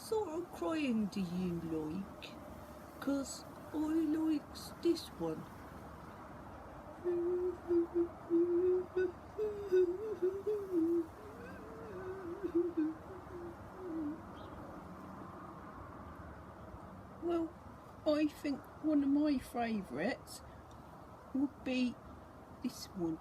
sort of crying do you like? 'Cause I likes this one. Well, I think one of my favourites would be this one.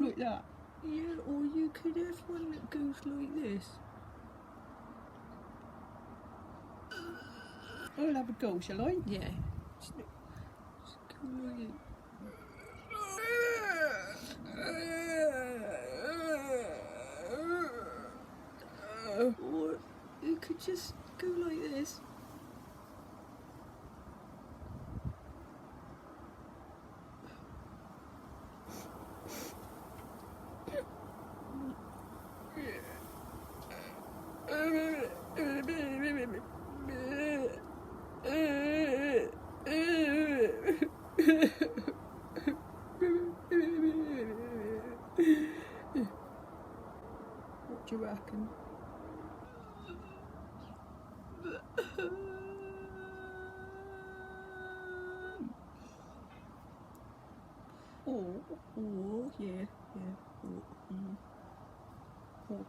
Like that. Yeah, or you could have one that goes like this. I'll have a go, shall I? Yeah. Just go like it. Or you could just go like this. What do you reckon? Oh, yeah. Oh.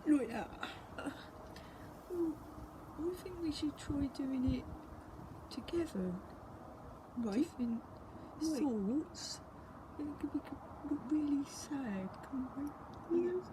Like that. I think we should try doing it together. Right. Different thoughts. It could be really sad, can't we? Yes.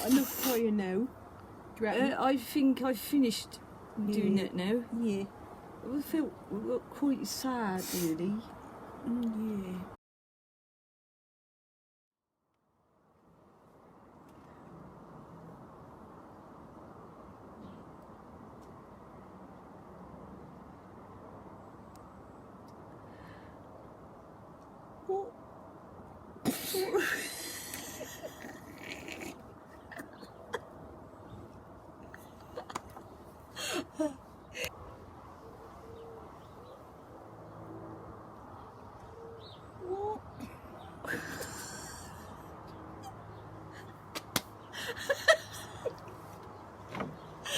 Enough crying now. I think I've finished doing it now. Yeah. I felt quite sad, really. Yeah. What?